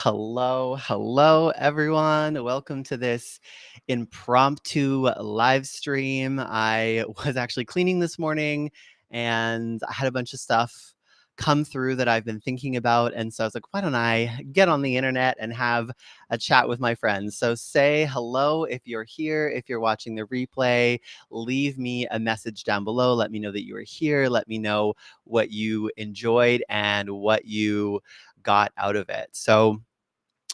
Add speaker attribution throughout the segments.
Speaker 1: Hello, everyone. Welcome to this impromptu live stream. I was actually cleaning this morning and I had a bunch of stuff come through that I've been thinking about. And so I was like, why don't I get on the internet and have a chat with my friends? So say hello if you're here, if you're watching the replay, leave me a message down below. Let me know that you are here. Let me know what you enjoyed and what you got out of it. So,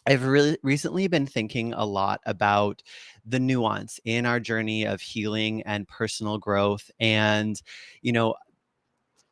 Speaker 1: I've really recently been thinking a lot about the nuance in our journey of healing and personal growth. And, you know,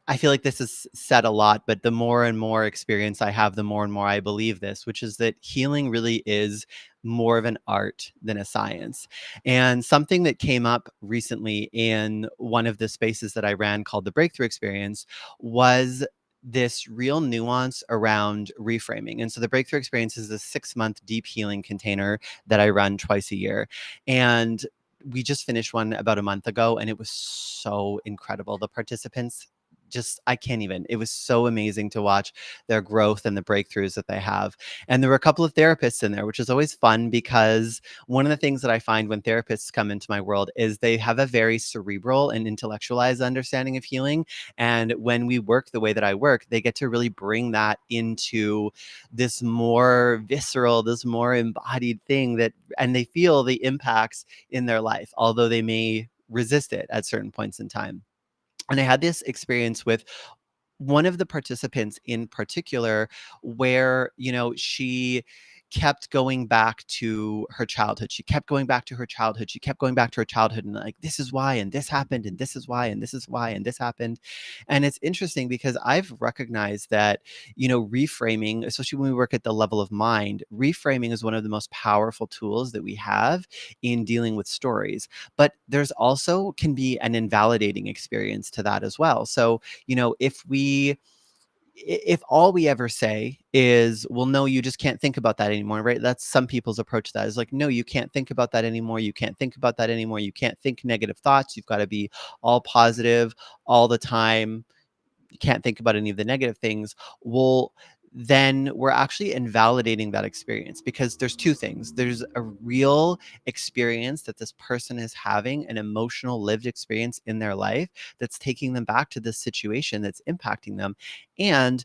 Speaker 1: I feel like this is said a lot, but the more and more experience I have, the more and more I believe this, which is that healing really is more of an art than a science. And something that came up recently in one of the spaces that I ran called the Breakthrough Experience was this real nuance around reframing. And so the Breakthrough Experience is a 6-month deep healing container that I run twice a year. And we just finished one about a month ago, and it was so incredible. The participants just I can't even. It was so amazing to watch their growth and the breakthroughs that they have. And there were a couple of therapists in there, which is always fun because one of the things that I find when therapists come into my world is they have a very cerebral and intellectualized understanding of healing. And when we work the way that I work, they get to really bring that into this more visceral, this more embodied thing and they feel the impacts in their life, although they may resist it at certain points in time. And I had this experience with one of the participants in particular where, she kept going back to her childhood. She kept going back to her childhood. She kept going back to her childhood and like, this is why, and this happened, and this is why, and this is why, and this happened. And it's interesting because I've recognized that, reframing, especially when we work at the level of mind, reframing is one of the most powerful tools that we have in dealing with stories. But there's also can be an invalidating experience to that as well. So, if all we ever say is, well, no, you just can't think about that anymore, right? That's some people's approach to that is like, no, you can't think about that anymore. You can't think about that anymore. You can't think negative thoughts. You've got to be all positive all the time. You can't think about any of the negative things. Well, then we're actually invalidating that experience because there's two things. There's a real experience that this person is having, an emotional lived experience in their life that's taking them back to this situation that's impacting them. And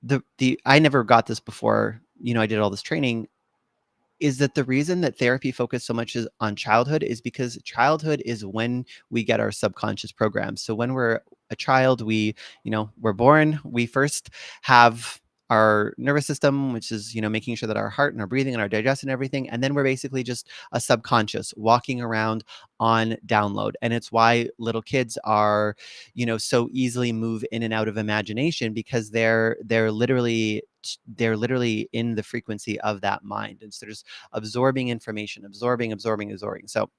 Speaker 1: the I never got this before, I did all this training, is that the reason that therapy focuses so much on childhood is because childhood is when we get our subconscious programs. So when we're a child, we're born, we first have our nervous system, which is, making sure that our heart and our breathing and our digestion and everything. And then we're basically just a subconscious walking around on download. And it's why little kids are, so easily move in and out of imagination because they're literally in the frequency of that mind. And so just absorbing information, absorbing. So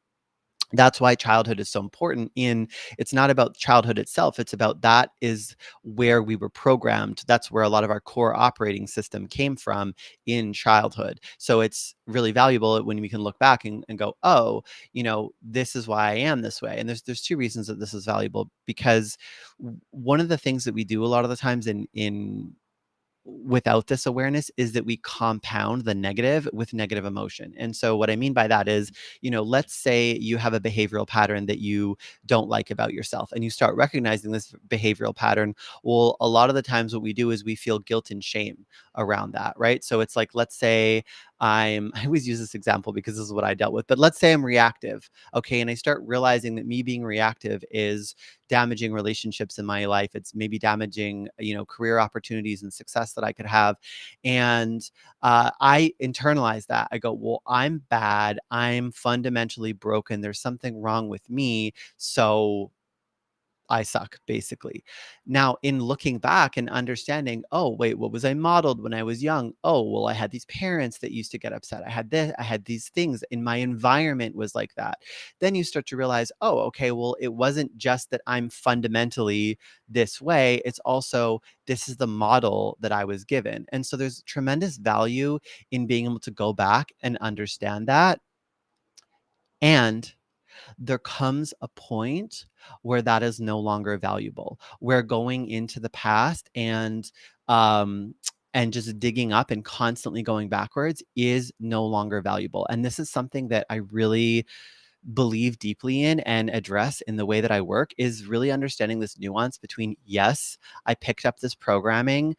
Speaker 1: that's why childhood is so important. It's not about childhood itself, it's about that is where we were programmed. That's where a lot of our core operating system came from in childhood. So it's really valuable when we can look back and go, oh, this is why I am this way. And there's two reasons that this is valuable, because one of the things that we do a lot of the times in without this awareness is that we compound the negative with negative emotion. And so what I mean by that is, let's say you have a behavioral pattern that you don't like about yourself and you start recognizing this behavioral pattern. Well, a lot of the times what we do is we feel guilt and shame around that, right? So it's like, let's say I always use this example because this is what I dealt with, but let's say I'm reactive. Okay. And I start realizing that me being reactive is damaging relationships in my life. It's maybe damaging, career opportunities and success that I could have. And I internalize that. I go, well, I'm bad. I'm fundamentally broken. There's something wrong with me. So I suck, basically. Now, in looking back and understanding, oh, wait, what was I modeled when I was young? Oh, well, I had these parents that used to get upset. I had this, I had these things in my environment was like that. Then you start to realize, oh, okay, well, it wasn't just that I'm fundamentally this way. It's also, this is the model that I was given. And so there's tremendous value in being able to go back and understand that. And there comes a point where that is no longer valuable. We're going into the past and and just digging up and constantly going backwards is no longer valuable. And this is something that I really believe deeply in and address in the way that I work, is really understanding this nuance between, yes, I picked up this programming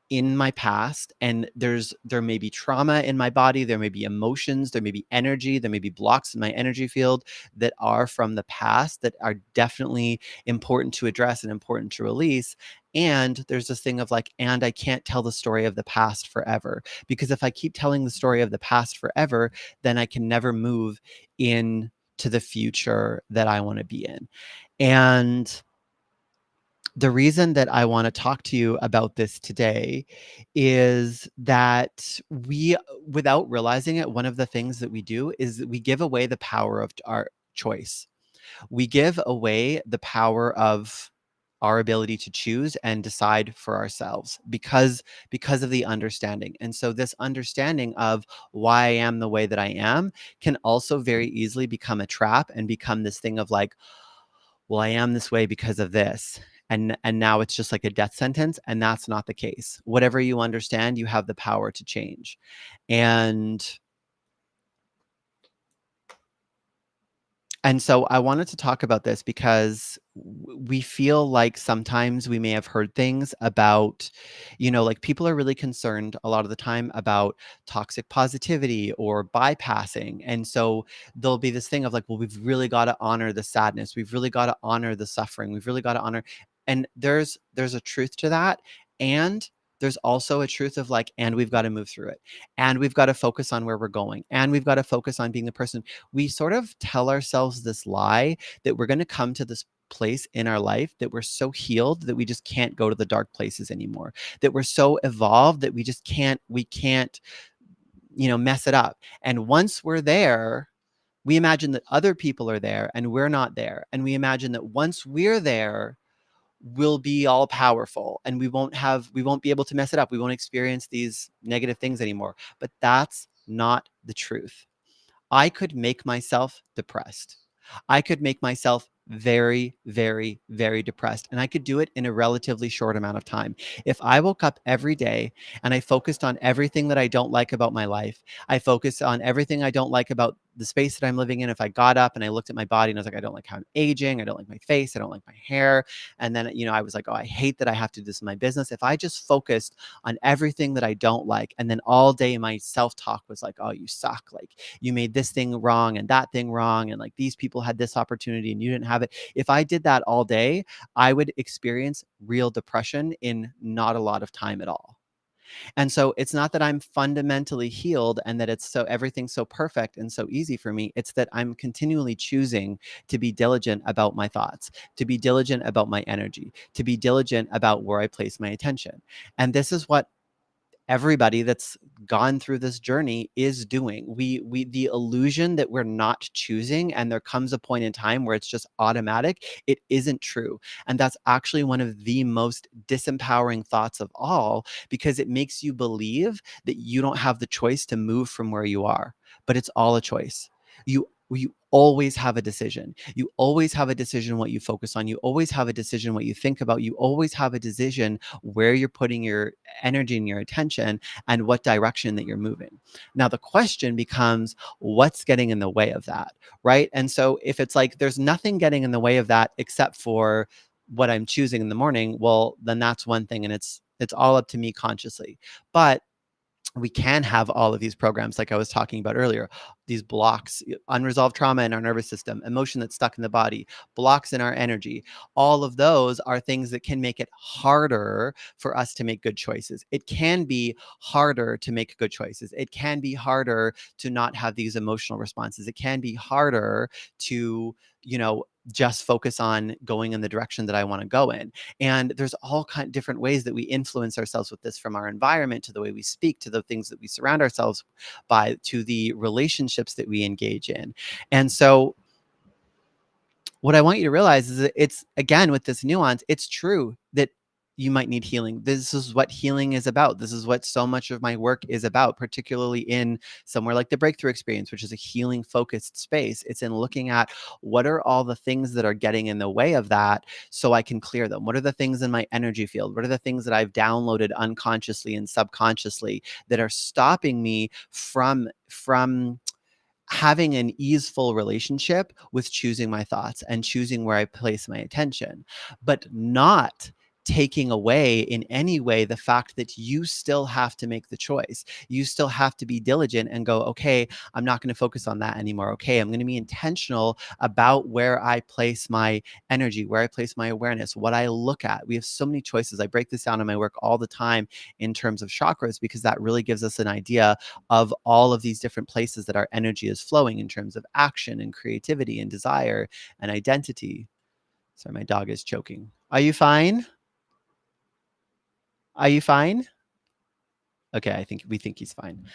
Speaker 1: in my past, and there may be trauma in my body, there may be emotions, there may be energy, there may be blocks in my energy field that are from the past that are definitely important to address and important to release. And there's this thing of like, and I can't tell the story of the past forever, because if I keep telling the story of the past forever, then I can never move in to the future that I want to be in. And the reason that I want to talk to you about this today is that we, without realizing it, one of the things that we do is that we give away the power of our choice. We give away the power of our ability to choose and decide for ourselves because of the understanding. And so this understanding of why I am the way that I am can also very easily become a trap and become this thing of like, well, I am this way because of this. And now it's just like a death sentence. And that's not the case. Whatever you understand, you have the power to change. And And so I wanted to talk about this because we feel like sometimes we may have heard things about, like people are really concerned a lot of the time about toxic positivity or bypassing. And so there'll be this thing of like, well, we've really got to honor the sadness. We've really got to honor the suffering. We've really got to honor. And there's a truth to that. And there's also a truth of like, and we've got to move through it. And we've got to focus on where we're going. And we've got to focus on being the person. We sort of tell ourselves this lie that we're going to come to this place in our life that we're so healed that we just can't go to the dark places anymore, that we're so evolved that we can't mess it up. And once we're there, we imagine that other people are there and we're not there, and we imagine that once we're there, we'll be all powerful and we won't be able to mess it up, we won't experience these negative things anymore. But that's not the truth. I could make myself depressed. I could make myself very, very, very depressed. And I could do it in a relatively short amount of time. If I woke up every day and I focused on everything that I don't like about my life, I focused on everything I don't like about the space that I'm living in. If I got up and I looked at my body and I was like, I don't like how I'm aging. I don't like my face. I don't like my hair. And then, I was like, oh, I hate that I have to do this in my business. If I just focused on everything that I don't like, and then all day my self-talk was like, oh, you suck. Like, you made this thing wrong and that thing wrong. And like, these people had this opportunity and you didn't have it. If I did that all day, I would experience real depression in not a lot of time at all. And so it's not that I'm fundamentally healed and that it's so everything's so perfect and so easy for me. It's that I'm continually choosing to be diligent about my thoughts, to be diligent about my energy, to be diligent about where I place my attention. And this is what everybody that's gone through this journey is doing. We the illusion that we're not choosing and there comes a point in time where it's just automatic, it isn't true. And that's actually one of the most disempowering thoughts of all, because it makes you believe that you don't have the choice to move from where you are, but it's all a choice. You always have a decision. You always have a decision what you focus on. You always have a decision what you think about. You always have a decision where you're putting your energy and your attention and what direction that you're moving. Now, the question becomes, what's getting in the way of that, right? And so if it's like there's nothing getting in the way of that except for what I'm choosing in the morning, well, then that's one thing, and it's all up to me consciously. But we can have all of these programs like I was talking about earlier, these blocks, unresolved trauma in our nervous system, emotion that's stuck in the body, blocks in our energy. All of those are things that can make it harder for us to make good choices. It can be harder to make good choices. It can be harder to not have these emotional responses. It can be harder to, just focus on going in the direction that I want to go in. And there's all kind of different ways that we influence ourselves with this, from our environment to the way we speak, to the things that we surround ourselves by, to the relationships that we engage in. And so what I want you to realize is that it's, again, with this nuance, it's true that you might need healing. This is what healing is about. This is what so much of my work is about, particularly in somewhere like the breakthrough experience, which is a healing focused space. It's in looking at what are all the things that are getting in the way of that so I can clear them. What are the things in my energy field? What are the things that I've downloaded unconsciously and subconsciously that are stopping me from having an easeful relationship with choosing my thoughts and choosing where I place my attention, but not taking away in any way the fact that you still have to make the choice. You still have to be diligent and go, okay, I'm not going to focus on that anymore. Okay, I'm going to be intentional about where I place my energy, where I place my awareness, what I look at. We have so many choices. I break this down in my work all the time in terms of chakras because that really gives us an idea of all of these different places that our energy is flowing in terms of action and creativity and desire and identity. Sorry, my dog is choking. Are you fine? Are you fine? Okay, I think we think he's fine.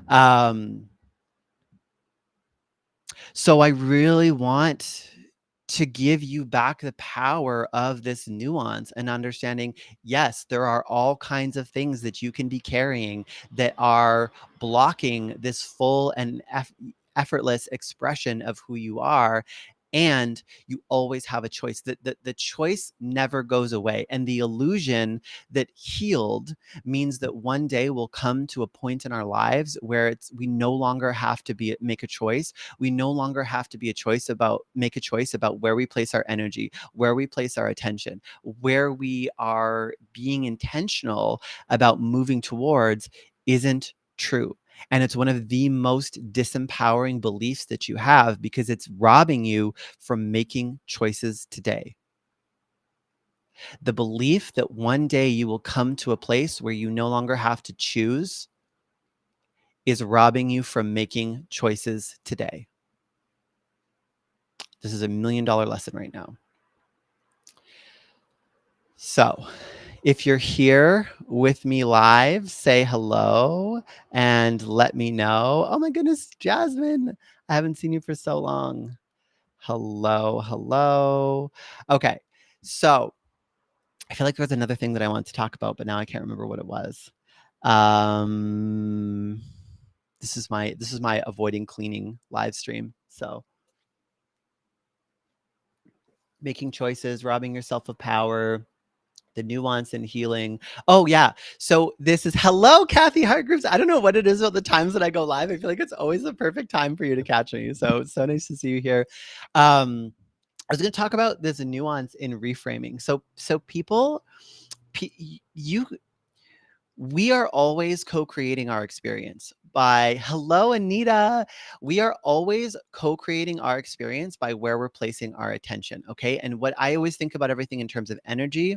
Speaker 1: Um, so I really want to give you back the power of this nuance and understanding, yes, there are all kinds of things that you can be carrying that are blocking this full and effortless expression of who you are. And you always have a choice. The choice never goes away. And the illusion that healed means that one day we'll come to a point in our lives where we no longer have to make a choice. We no longer have to make a choice about where we place our energy, where we place our attention, where we are being intentional about moving towards isn't true. And it's one of the most disempowering beliefs that you have because it's robbing you from making choices today. The belief that one day you will come to a place where you no longer have to choose is robbing you from making choices today. This is $1,000,000 lesson right now. So, if you're here with me live, say hello and let me know. Oh my goodness, Jasmine, I haven't seen you for so long. Hello, hello. Okay, so I feel like there's another thing that I want to talk about, but now I can't remember what it was. Um, this is my avoiding cleaning live stream. So making choices, robbing yourself of power, the nuance and healing. Oh yeah. So this is hello, Kathy Hargreaves. I don't know what it is about the times that I go live. I feel like it's always the perfect time for you to catch me. So nice to see you here. I was going to talk about this nuance in reframing. So people, you, we are always co-creating our experience by hello, Anita. We are always co-creating our experience by where we're placing our attention. Okay. And what I always think about everything in terms of energy,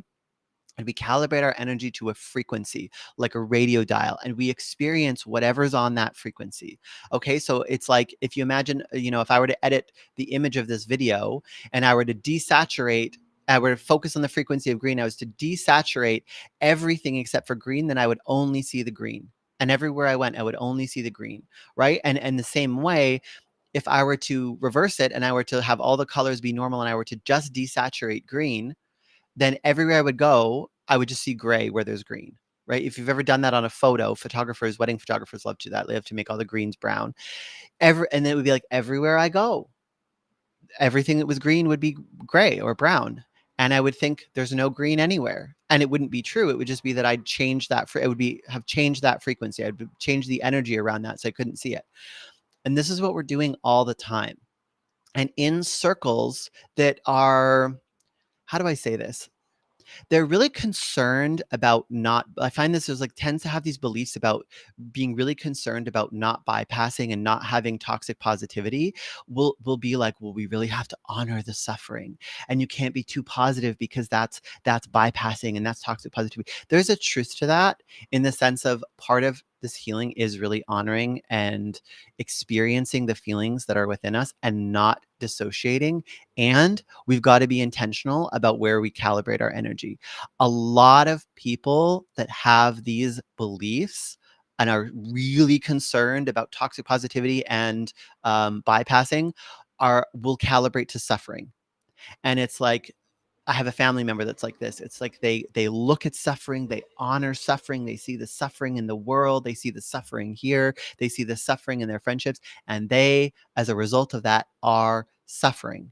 Speaker 1: and we calibrate our energy to a frequency like a radio dial, and we experience whatever's on that frequency. Okay, so it's like if you imagine, if I were to edit the image of this video and I were to desaturate, I were to focus on the frequency of green, I was to desaturate everything except for green, then I would only see the green, and everywhere I went I would only see the green, right? And the same way, if I were to reverse it and I were to have all the colors be normal and I were to just desaturate green, then everywhere I would go, I would just see gray where there's green, right? If you've ever done that on a photo, wedding photographers love to do that. They have to make all the greens brown. And then it would be like everywhere I go, everything that was green would be gray or brown. And I would think there's no green anywhere. And it wouldn't be true. It would just be that I'd changed that. It would have changed that frequency. I'd change the energy around that so I couldn't see it. And this is what we're doing all the time. And in circles that are, how do I say this? They're really concerned about not, I find this is like tends to have these beliefs about being really concerned about not bypassing and not having toxic positivity. Will be like, well, we really have to honor the suffering, and you can't be too positive because that's bypassing and that's toxic positivity. There's a truth to that, in the sense of part of this healing is really honoring and experiencing the feelings that are within us and not dissociating. And we've got to be intentional about where we calibrate our energy. A lot of people that have these beliefs and are really concerned about toxic positivity and bypassing will calibrate to suffering. And it's like, I have a family member that's like this. It's like they look at suffering, they honor suffering, they see the suffering in the world, they see the suffering here, they see the suffering in their friendships, and they, as a result of that, are suffering.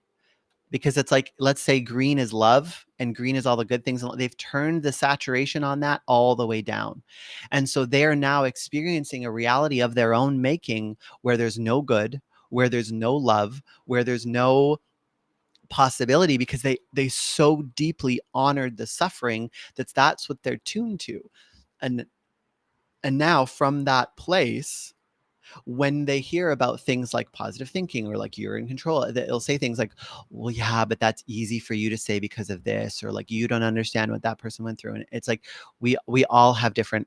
Speaker 1: Because it's like, let's say green is love and green is all the good things. They've turned the saturation on that all the way down. And so they're now experiencing a reality of their own making where there's no good, where there's no love, where there's no possibility, because they so deeply honored the suffering that's what they're tuned to. And now from that place, when they hear about things like positive thinking or like you're in control, it'll say things like, well, yeah, but that's easy for you to say because of this, or like you don't understand what that person went through. And it's like we all have different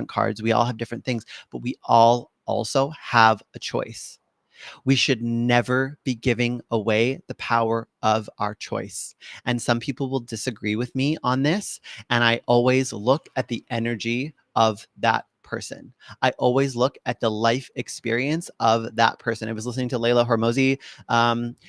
Speaker 1: cards, we all have different things, but we all also have a choice. We should never be giving away the power of our choice. And some people will disagree with me on this. And I always look at the energy of that person. I always look at the life experience of that person. I was listening to Layla Hormozi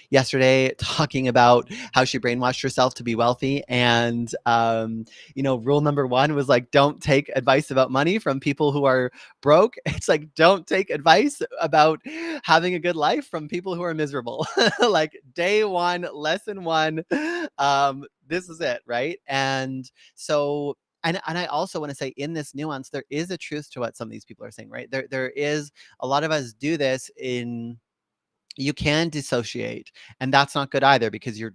Speaker 1: yesterday talking about how she brainwashed herself to be wealthy. And, rule number one was like, don't take advice about money from people who are broke. It's like, don't take advice about having a good life from people who are miserable. Like day one, lesson one, this is it, right? And so, and I also want to say, in this nuance, there is a truth to what some of these people are saying, right? There is a lot of us do this in, you can dissociate, and that's not good either, because you're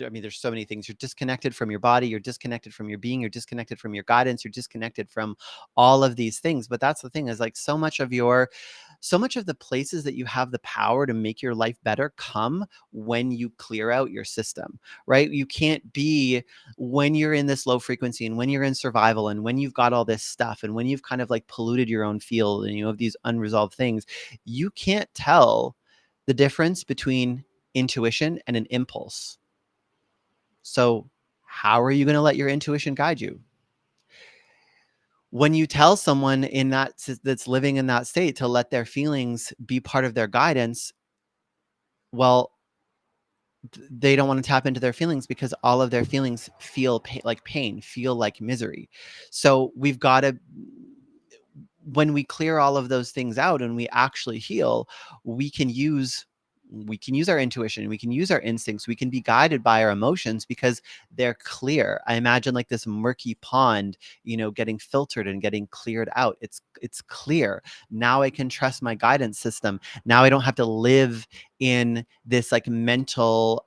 Speaker 1: I mean, there's so many things. You're disconnected from your body, you're disconnected from your being, you're disconnected from your guidance, you're disconnected from all of these things. But that's the thing, is like so much of the places that you have the power to make your life better come when you clear out your system, right? You can't be, when you're in this low frequency and when you're in survival and when you've got all this stuff and when you've kind of like polluted your own field and you have these unresolved things, you can't tell the difference between intuition and an impulse. So how are you going to let your intuition guide you? When you tell someone in that's living in that state to let their feelings be part of their guidance, well, they don't want to tap into their feelings because all of their feelings feel like pain, feel like misery. So we've got to, when we clear all of those things out and we actually heal, we can use our intuition, we can use our instincts, we can be guided by our emotions because they're clear. I imagine like this murky pond, getting filtered and getting cleared out. It's clear. Now I can trust my guidance system. Now I don't have to live in this like mental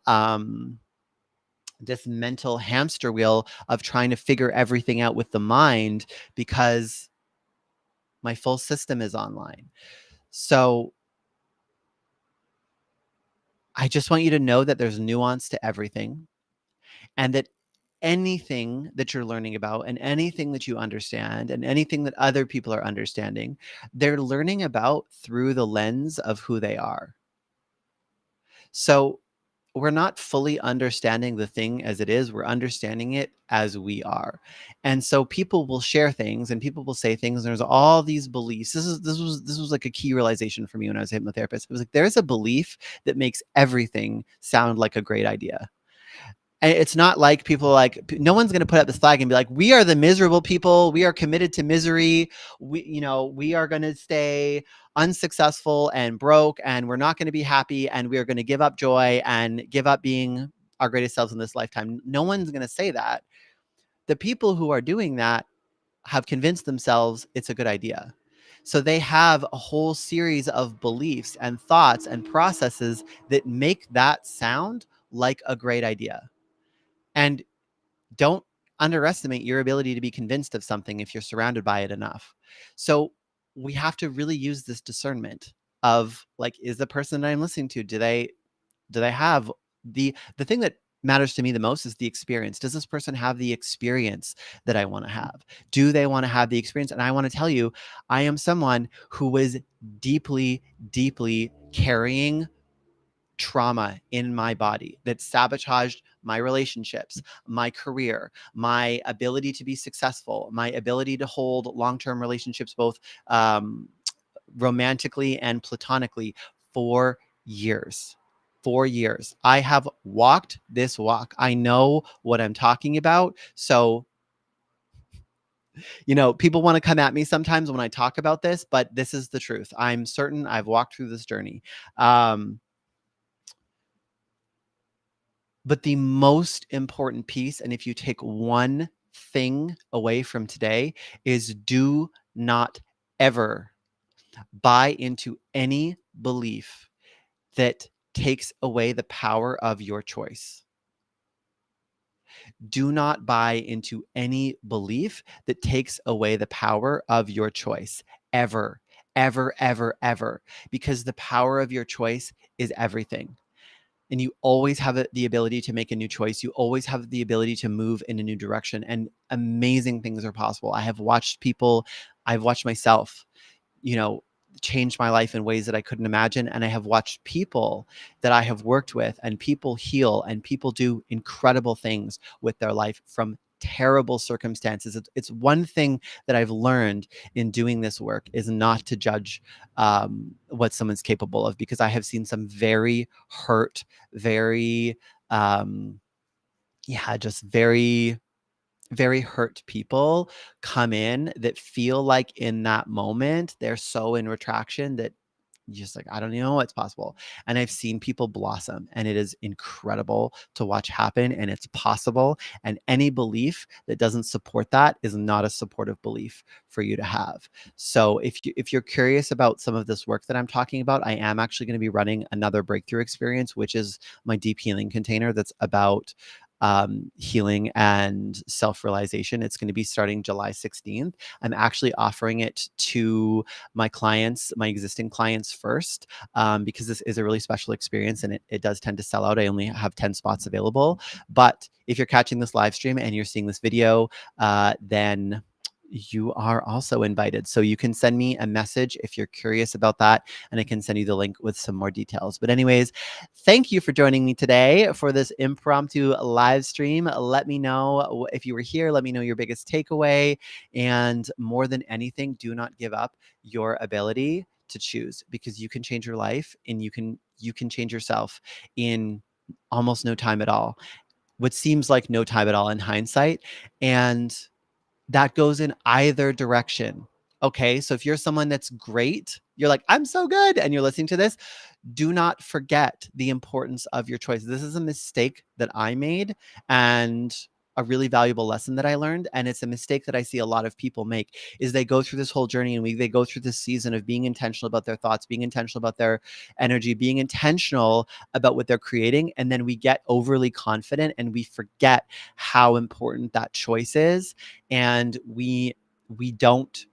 Speaker 1: this mental hamster wheel of trying to figure everything out with the mind, because my full system is online. So I just want you to know that there's nuance to everything, and that anything that you're learning about and anything that you understand and anything that other people are understanding, they're learning about through the lens of who they are. So we're not fully understanding the thing as it is, we're understanding it as we are. And so people will share things and people will say things, and there's all these beliefs. This was like a key realization for me when I was a hypnotherapist. It was like, there's a belief that makes everything sound like a great idea. And it's not like people like, no one's going to put up this flag and be like, we are the miserable people, we are committed to misery, we are going to stay unsuccessful and broke, and we're not going to be happy, and we are going to give up joy and give up being our greatest selves in this lifetime. No one's going to say that. The people who are doing that have convinced themselves it's a good idea. So they have a whole series of beliefs and thoughts and processes that make that sound like a great idea. And don't underestimate your ability to be convinced of something if you're surrounded by it enough. So we have to really use this discernment of like, is the person that I'm listening to, do they have the thing that matters to me the most is the experience. Does this person have the experience that I want to have? Do they want to have the experience? And I want to tell you, I am someone who was deeply, deeply carrying trauma in my body that sabotaged my relationships, my career, my ability to be successful, my ability to hold long-term relationships, both romantically and platonically, for years. 4 years. I have walked this walk. I know what I'm talking about. So, people want to come at me sometimes when I talk about this, but this is the truth. I'm certain I've walked through this journey. Um, but the most important piece, and if you take one thing away from today, is do not ever buy into any belief that takes away the power of your choice. Do not buy into any belief that takes away the power of your choice, ever, ever, ever, ever, because the power of your choice is everything. And you always have the ability to make a new choice. You always have the ability to move in a new direction, and amazing things are possible. I've watched myself, you know, changed my life in ways that I couldn't imagine. And I have watched people that I have worked with, and people heal, and people do incredible things with their life from terrible circumstances. It's one thing that I've learned in doing this work is not to judge what someone's capable of, because I have seen some very hurt, very, just very hurt people come in that feel like in that moment they're so in retraction that you're just like, I don't even know what's possible. And I've seen people blossom, and it is incredible to watch happen, and it's possible. And any belief that doesn't support that is not a supportive belief for you to have. So if you're curious about some of this work that I'm talking about, I am actually going to be running another breakthrough experience, which is my deep healing container that's about healing and self-realization. It's going to be starting July 16th. I'm actually offering it to my clients, my existing clients first, because this is a really special experience, and it does tend to sell out. I only have 10 spots available. But if you're catching this live stream and you're seeing this video, then you are also invited. So you can send me a message if you're curious about that, and I can send you the link with some more details. But anyways, thank you for joining me today for this impromptu live stream. Let me know if you were here. Let me know your biggest takeaway. And more than anything, do not give up your ability to choose, because you can change your life, and you can change yourself in almost no time at all. What seems like no time at all in hindsight. And that goes in either direction. Okay. So if you're someone that's great, you're like, I'm so good, and you're listening to this, do not forget the importance of your choices. This is a mistake that I made, and a really valuable lesson that I learned. And it's a mistake that I see a lot of people make, is they go through this whole journey, and they go through this season of being intentional about their thoughts, being intentional about their energy, being intentional about what they're creating. And then we get overly confident, and we forget how important that choice is. And we don't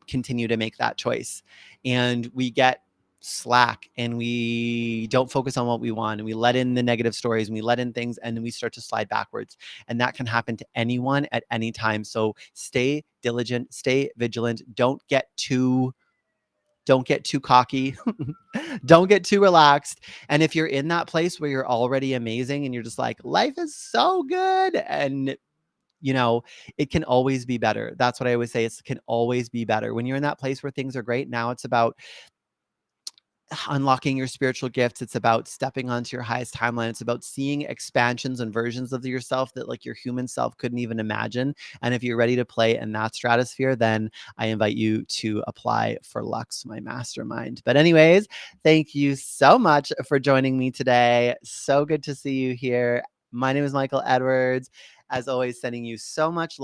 Speaker 1: continue to make that choice, and we get slack, and we don't focus on what we want, and we let in the negative stories, and we let in things, and then we start to slide backwards. And that can happen to anyone at any time. So stay diligent, stay vigilant. Don't get too cocky. Don't get too relaxed. And if you're in that place where you're already amazing, and you're just like, life is so good, and it can always be better. That's what I always say. It can always be better. When you're in that place where things are great, now it's about unlocking your spiritual gifts. It's about stepping onto your highest timeline. It's about seeing expansions and versions of yourself that like your human self couldn't even imagine. And if you're ready to play in that stratosphere, then I invite you to apply for Lux, my mastermind. But anyways, thank you so much for joining me today. So good to see you here. My name is Michael Edwards. As always, sending you so much love.